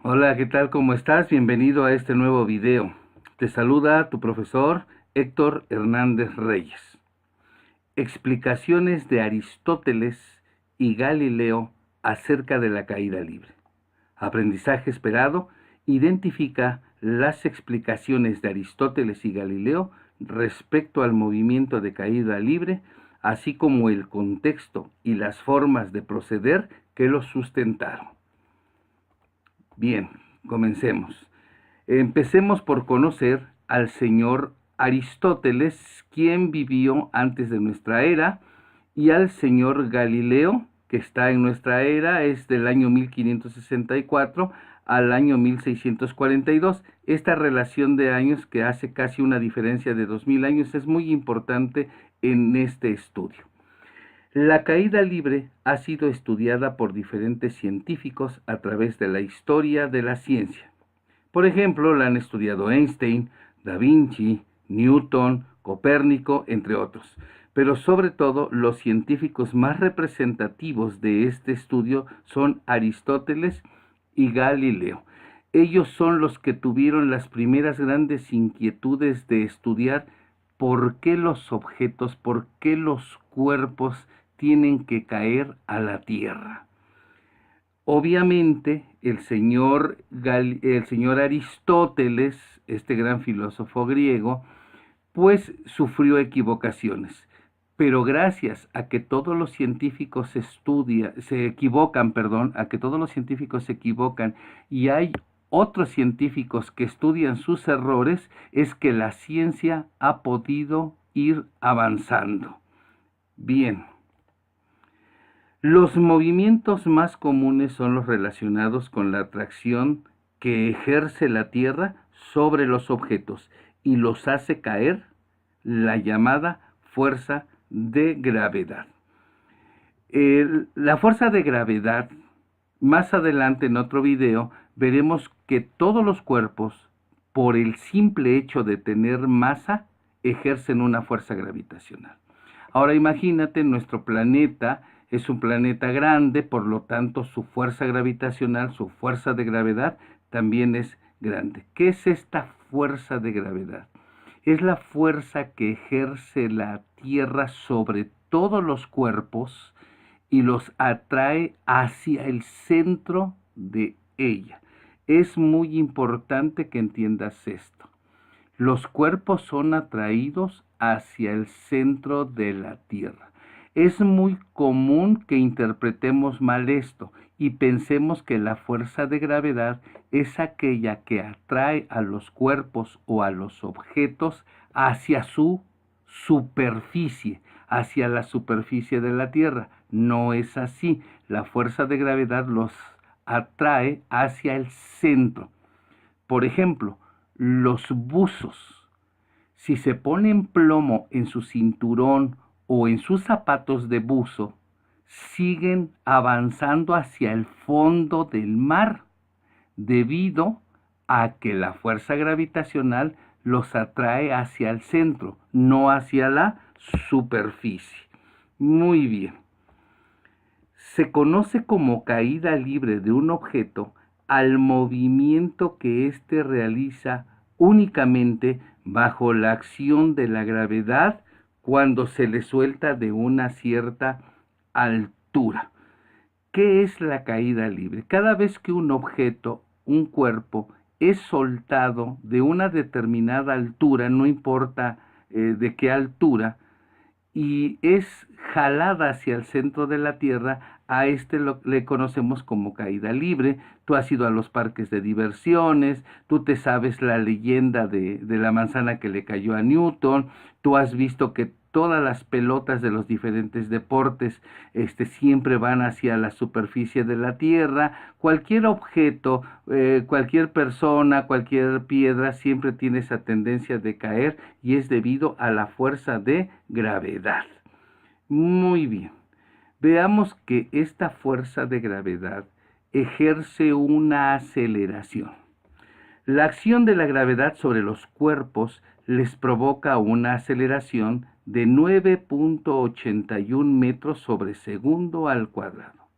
Hola, ¿qué tal? ¿Cómo estás? Bienvenido a este nuevo video. Te saluda tu profesor Héctor Hernández Reyes. Explicaciones de Aristóteles y Galileo acerca de la caída libre. Aprendizaje esperado. Identifica las explicaciones de Aristóteles y Galileo respecto al movimiento de caída libre, así como el contexto y las formas de proceder que los sustentaron. Bien, comencemos. Empecemos por conocer al señor Aristóteles, quien vivió antes de nuestra era, y al señor Galileo, que está en nuestra era, es del año 1564 al año 1642. Esta relación de años, que hace casi una diferencia de 2000 años, es muy importante en este estudio. La caída libre ha sido estudiada por diferentes científicos a través de la historia de la ciencia. Por ejemplo, la han estudiado Einstein, Da Vinci, Newton, Copérnico, entre otros. Pero sobre todo, los científicos más representativos de este estudio son Aristóteles y Galileo. Ellos son los que tuvieron las primeras grandes inquietudes de estudiar por qué los objetos, por qué los cuerpos tienen que caer a la tierra. Obviamente, el señor Aristóteles, este gran filósofo griego, pues sufrió equivocaciones. Pero gracias a que todos los científicos se equivocan, a que todos los científicos se equivocan y hay otros científicos que estudian sus errores, es que la ciencia ha podido ir avanzando. Bien. Los movimientos más comunes son los relacionados con la atracción que ejerce la Tierra sobre los objetos y los hace caer, la llamada fuerza de gravedad. La fuerza de gravedad, más adelante en otro video, veremos que todos los cuerpos, por el simple hecho de tener masa, ejercen una fuerza gravitacional. Ahora imagínate, nuestro planeta es un planeta grande, por lo tanto su fuerza gravitacional, su fuerza de gravedad también es grande. ¿Qué es esta fuerza de gravedad? Es la fuerza que ejerce la Tierra sobre todos los cuerpos y los atrae hacia el centro de ella. Es muy importante que entiendas esto. Los cuerpos son atraídos hacia el centro de la Tierra. Es muy común que interpretemos mal esto y pensemos que la fuerza de gravedad es aquella que atrae a los cuerpos o a los objetos hacia su superficie, hacia la superficie de la Tierra. No es así. La fuerza de gravedad los atrae hacia el centro. Por ejemplo, los buzos, si se ponen plomo en su cinturón o en sus zapatos de buzo, siguen avanzando hacia el fondo del mar, debido a que la fuerza gravitacional los atrae hacia el centro, no hacia la superficie. Muy bien. Se conoce como caída libre de un objeto al movimiento que éste realiza únicamente bajo la acción de la gravedad cuando se le suelta de una cierta altura. ¿Qué es la caída libre? Cada vez que un objeto, un cuerpo, es soltado de una determinada altura, no importa de qué altura, y es jalada hacia el centro de la Tierra, a este le conocemos como caída libre. Tú has ido a los parques de diversiones, tú te sabes la leyenda de la manzana que le cayó a Newton, tú has visto que todas las pelotas de los diferentes deportes siempre van hacia la superficie de la Tierra. Cualquier objeto, cualquier persona, cualquier piedra siempre tiene esa tendencia de caer y es debido a la fuerza de gravedad. Muy bien. Veamos que esta fuerza de gravedad ejerce una aceleración. La acción de la gravedad sobre los cuerpos les provoca una aceleración de 9.81 metros sobre segundo al cuadrado.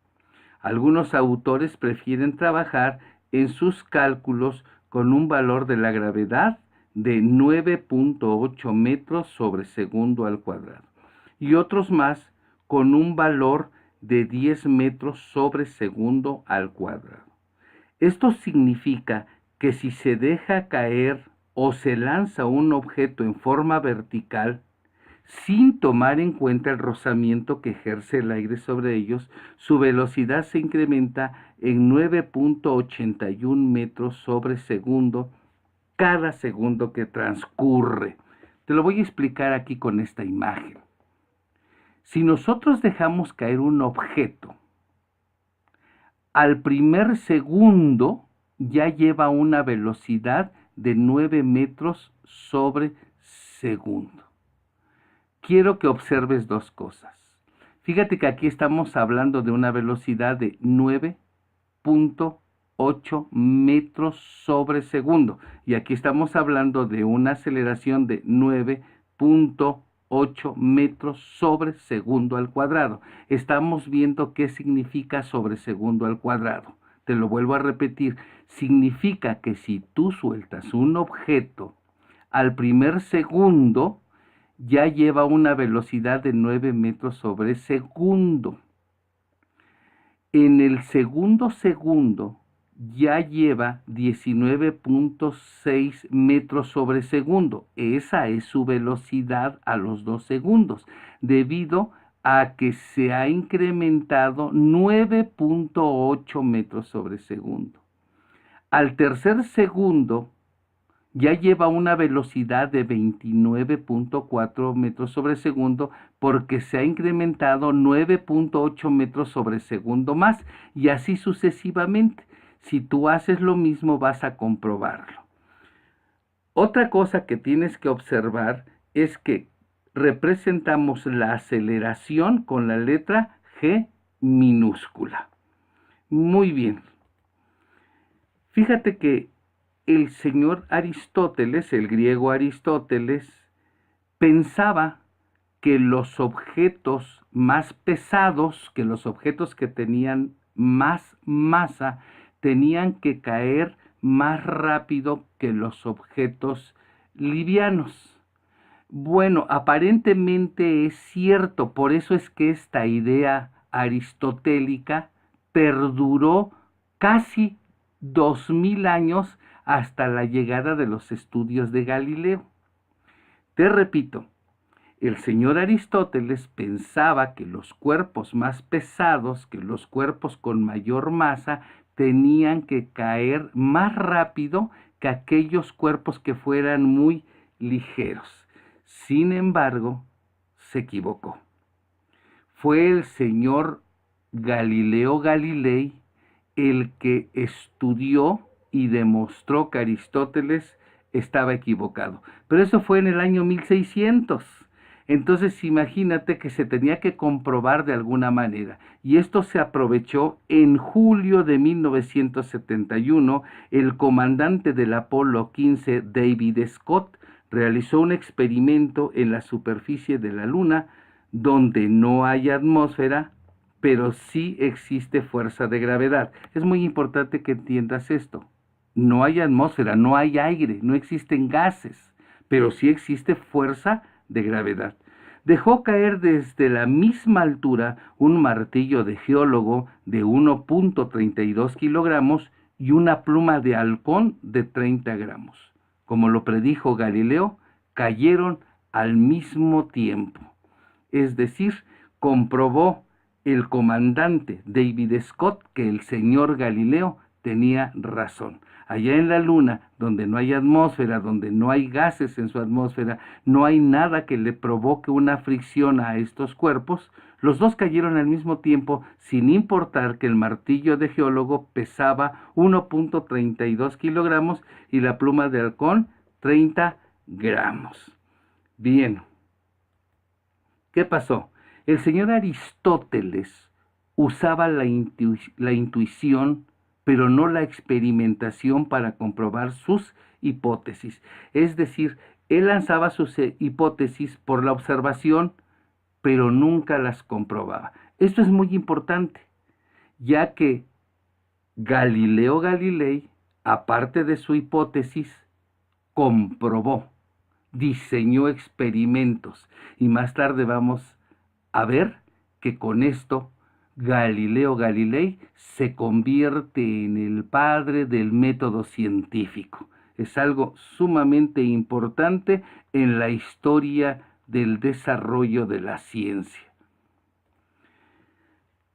Algunos autores prefieren trabajar en sus cálculos con un valor de la gravedad de 9.8 metros sobre segundo al cuadrado, y otros más con un valor de 10 metros sobre segundo al cuadrado. Esto significa que si se deja caer o se lanza un objeto en forma vertical, sin tomar en cuenta el rozamiento que ejerce el aire sobre ellos, su velocidad se incrementa en 9.81 metros sobre segundo cada segundo que transcurre. Te lo voy a explicar aquí con esta imagen. Si nosotros dejamos caer un objeto, al primer segundo ya lleva una velocidad de 9 metros sobre segundo. Quiero que observes dos cosas. Fíjate que aquí estamos hablando de una velocidad de 9.8 metros sobre segundo. Y aquí estamos hablando de una aceleración de 9.8 metros sobre segundo al cuadrado. Estamos viendo qué significa sobre segundo al cuadrado. Te lo vuelvo a repetir. Significa que si tú sueltas un objeto al primer segundo, ya lleva una velocidad de 9 metros sobre segundo. En el segundo segundo ya lleva 19.6 metros sobre segundo. Esa es su velocidad a los 2 segundos, debido a que se ha incrementado 9.8 metros sobre segundo. Al tercer segundo ya lleva una velocidad de 29.4 metros sobre segundo porque se ha incrementado 9.8 metros sobre segundo más, y así sucesivamente. Si tú haces lo mismo, vas a comprobarlo. Otra cosa que tienes que observar es que representamos la aceleración con la letra G minúscula. Muy bien. Fíjate que el señor Aristóteles, el griego Aristóteles, pensaba que los objetos más pesados, que los objetos que tenían más masa, tenían que caer más rápido que los objetos livianos. Bueno, aparentemente es cierto, por eso es que esta idea aristotélica perduró casi 2000 años hasta la llegada de los estudios de Galileo. Te repito, el señor Aristóteles pensaba que los cuerpos más pesados, que los cuerpos con mayor masa, tenían que caer más rápido que aquellos cuerpos que fueran muy ligeros. Sin embargo, se equivocó. Fue el señor Galileo Galilei el que estudió y demostró que Aristóteles estaba equivocado. Pero eso fue en el año 1600. Entonces imagínate que se tenía que comprobar de alguna manera. Y esto se aprovechó en julio de 1971. El comandante del Apolo 15, David Scott, realizó un experimento en la superficie de la Luna donde no hay atmósfera, pero sí existe fuerza de gravedad. Es muy importante que entiendas esto. No hay atmósfera, no hay aire, no existen gases, pero sí existe fuerza de gravedad. Dejó caer desde la misma altura un martillo de geólogo de 1.32 kilogramos y una pluma de halcón de 30 gramos. Como lo predijo Galileo, cayeron al mismo tiempo. Es decir, comprobó el comandante David Scott que el señor Galileo tenía razón. Allá en la Luna, donde no hay atmósfera, donde no hay gases en su atmósfera, no hay nada que le provoque una fricción a estos cuerpos, los dos cayeron al mismo tiempo, sin importar que el martillo de geólogo pesaba 1.32 kilogramos y la pluma de halcón 30 gramos. Bien. ¿Qué pasó? El señor Aristóteles usaba la intuición, pero no la experimentación para comprobar sus hipótesis. Es decir, él lanzaba sus hipótesis por la observación, pero nunca las comprobaba. Esto es muy importante, ya que Galileo Galilei, aparte de su hipótesis, comprobó, diseñó experimentos y más tarde vamos a ver que con esto Galileo Galilei se convierte en el padre del método científico. Es algo sumamente importante en la historia del desarrollo de la ciencia.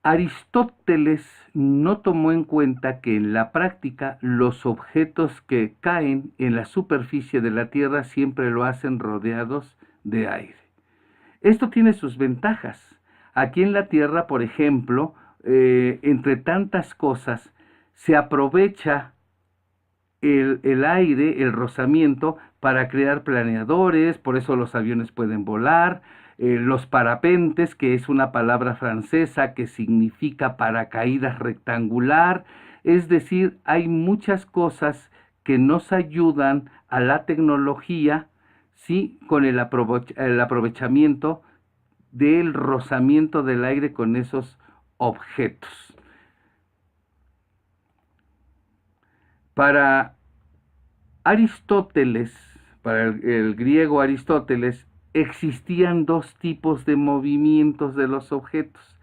Aristóteles no tomó en cuenta que en la práctica los objetos que caen en la superficie de la Tierra siempre lo hacen rodeados de aire. Esto tiene sus ventajas. Aquí en la Tierra, por ejemplo, entre tantas cosas, se aprovecha el aire, el rozamiento, para crear planeadores, por eso los aviones pueden volar, los parapentes, que es una palabra francesa que significa paracaídas rectangular, es decir, hay muchas cosas que nos ayudan a la tecnología, ¿sí? Con el aprovechamiento del rozamiento del aire con esos objetos. Para Aristóteles, para el griego Aristóteles, existían dos tipos de movimientos de los objetos: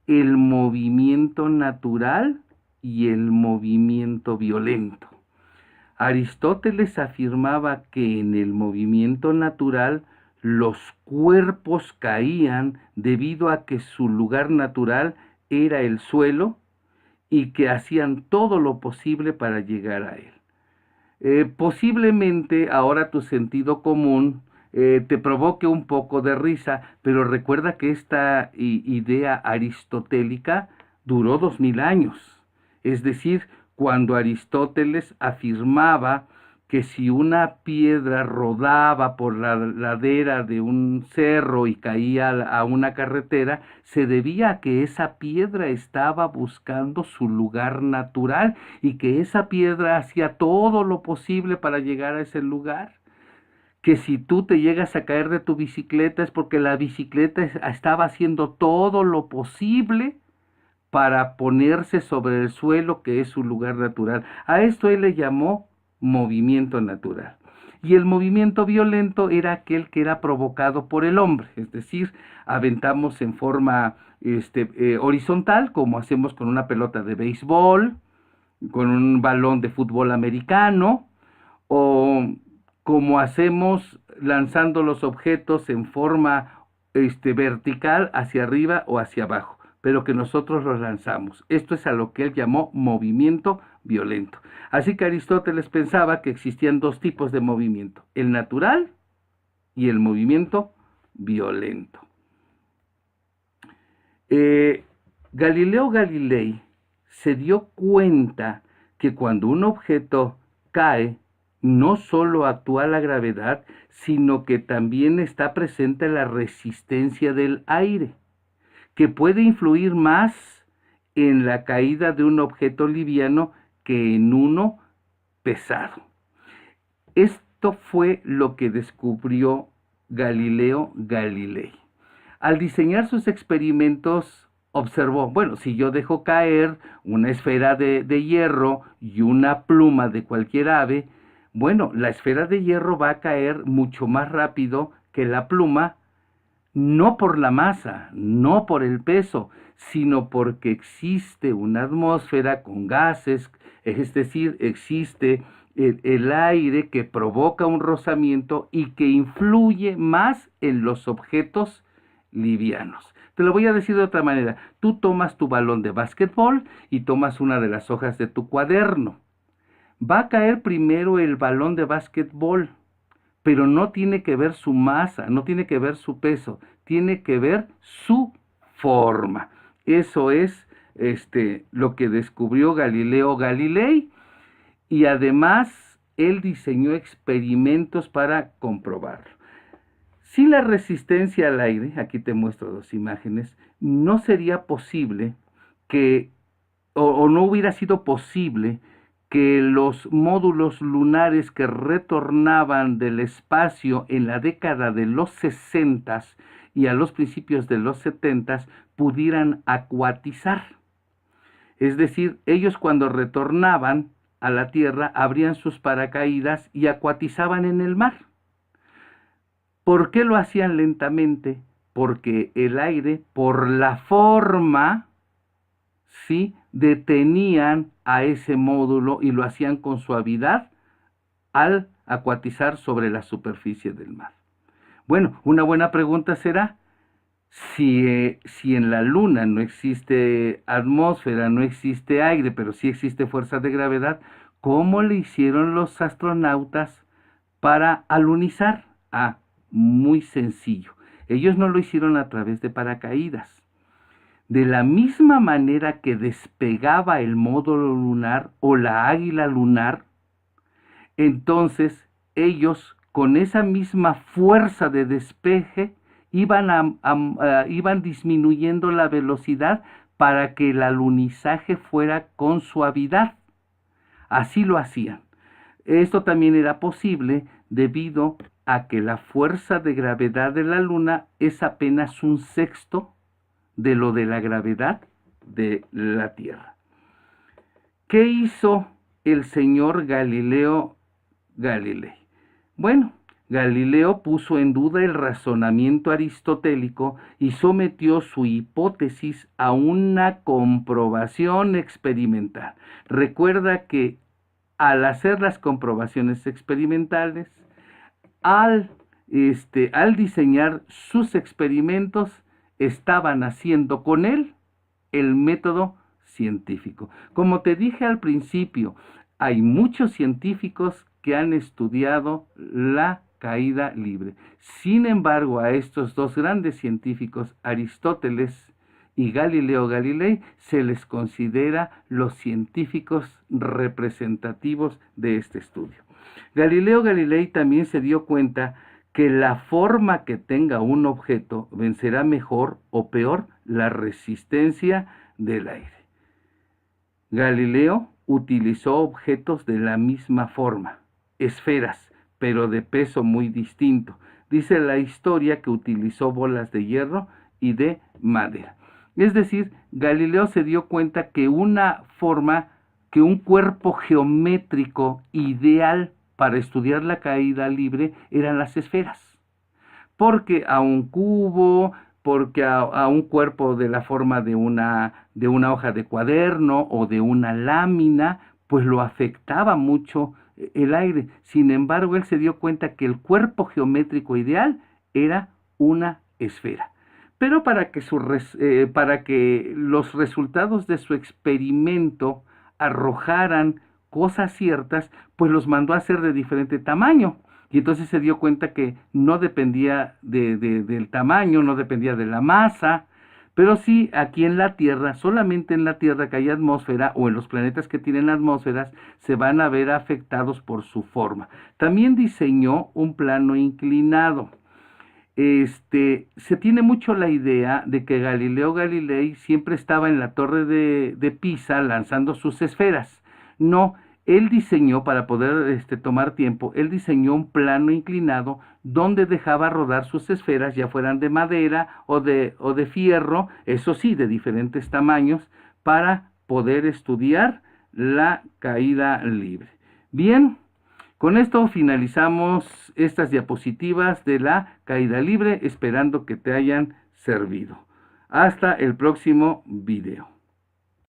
el movimiento natural y el movimiento violento. Aristóteles afirmaba que en el movimiento natural los cuerpos caían debido a que su lugar natural era el suelo y que hacían todo lo posible para llegar a él. Posiblemente ahora tu sentido común te provoque un poco de risa, pero recuerda que esta idea aristotélica duró 2000 años. Es decir, cuando Aristóteles afirmaba que si una piedra rodaba por la ladera de un cerro y caía a una carretera, se debía a que esa piedra estaba buscando su lugar natural y que esa piedra hacía todo lo posible para llegar a ese lugar. Que si tú te llegas a caer de tu bicicleta es porque la bicicleta estaba haciendo todo lo posible para ponerse sobre el suelo, que es su lugar natural. A esto él le llamó movimiento natural. Y el movimiento violento era aquel que era provocado por el hombre, es decir, aventamos en forma horizontal, como hacemos con una pelota de béisbol, con un balón de fútbol americano, o como hacemos lanzando los objetos en forma vertical hacia arriba o hacia abajo, pero que nosotros los lanzamos. Esto es a lo que él llamó movimiento violento. Así que Aristóteles pensaba que existían dos tipos de movimiento: el natural y el movimiento violento. Galileo Galilei se dio cuenta que cuando un objeto cae, no solo actúa la gravedad, sino que también está presente la resistencia del aire, que puede influir más en la caída de un objeto liviano que en uno pesado. Esto fue lo que descubrió Galileo Galilei. Al diseñar sus experimentos, observó, bueno, si yo dejo caer una esfera de hierro y una pluma de cualquier ave, bueno, la esfera de hierro va a caer mucho más rápido que la pluma, no por la masa, no por el peso, sino porque existe una atmósfera con gases, es decir, existe el aire que provoca un rozamiento y que influye más en los objetos livianos. Te lo voy a decir de otra manera. Tú tomas tu balón de básquetbol y tomas una de las hojas de tu cuaderno. Va a caer primero el balón de básquetbol, pero no tiene que ver su masa, no tiene que ver su peso, tiene que ver su forma. Eso es lo que descubrió Galileo Galilei, y además él diseñó experimentos para comprobarlo. Sin la resistencia al aire, aquí te muestro dos imágenes, no sería posible que, o no hubiera sido posible que los módulos lunares que retornaban del espacio en la década de los 60 y a los principios de los 70 pudieran acuatizar. Es decir, ellos cuando retornaban a la Tierra abrían sus paracaídas y acuatizaban en el mar. ¿Por qué lo hacían lentamente? Porque el aire, por la forma, ¿sí?, detenían a ese módulo y lo hacían con suavidad al acuatizar sobre la superficie del mar. Bueno, una buena pregunta será, si en la Luna no existe atmósfera, no existe aire, pero sí existe fuerza de gravedad, ¿cómo le hicieron los astronautas para alunizar? Ah, muy sencillo. Ellos no lo hicieron a través de paracaídas. De la misma manera que despegaba el módulo lunar o la águila lunar, entonces ellos con esa misma fuerza de despeje iban disminuyendo la velocidad para que el alunizaje fuera con suavidad. Así lo hacían. Esto también era posible debido a que la fuerza de gravedad de la Luna es apenas un sexto de lo de la gravedad de la Tierra. ¿Qué hizo el señor Galileo Galilei? Bueno, Galileo puso en duda el razonamiento aristotélico y sometió su hipótesis a una comprobación experimental. Recuerda que al hacer las comprobaciones experimentales, al diseñar sus experimentos, estaban haciendo con él el método científico. Como te dije al principio, hay muchos científicos que han estudiado la caída libre. Sin embargo, a estos dos grandes científicos, Aristóteles y Galileo Galilei, se les considera los científicos representativos de este estudio. Galileo Galilei también se dio cuenta que la forma que tenga un objeto vencerá mejor o peor la resistencia del aire. Galileo utilizó objetos de la misma forma, esferas, pero de peso muy distinto. Dice la historia que utilizó bolas de hierro y de madera. Es decir, Galileo se dio cuenta que un cuerpo geométrico ideal para estudiar la caída libre eran las esferas. Porque a un cubo, porque a un cuerpo de la forma de una hoja de cuaderno o de una lámina, pues lo afectaba mucho el aire. Sin embargo, él se dio cuenta que el cuerpo geométrico ideal era una esfera. Pero para que los resultados de su experimento arrojaran cosas ciertas, pues los mandó a hacer de diferente tamaño. Y entonces se dio cuenta que no dependía del tamaño, no dependía de la masa, pero sí aquí en la Tierra, solamente en la Tierra que hay atmósfera o en los planetas que tienen atmósferas, se van a ver afectados por su forma. También diseñó un plano inclinado. Se tiene mucho la idea de que Galileo Galilei siempre estaba en la torre de Pisa lanzando sus esferas. No, él diseñó, para poder tomar tiempo, él diseñó un plano inclinado donde dejaba rodar sus esferas, ya fueran de madera o de fierro, eso sí, de diferentes tamaños, para poder estudiar la caída libre. Bien, con esto finalizamos estas diapositivas de la caída libre, esperando que te hayan servido. Hasta el próximo video.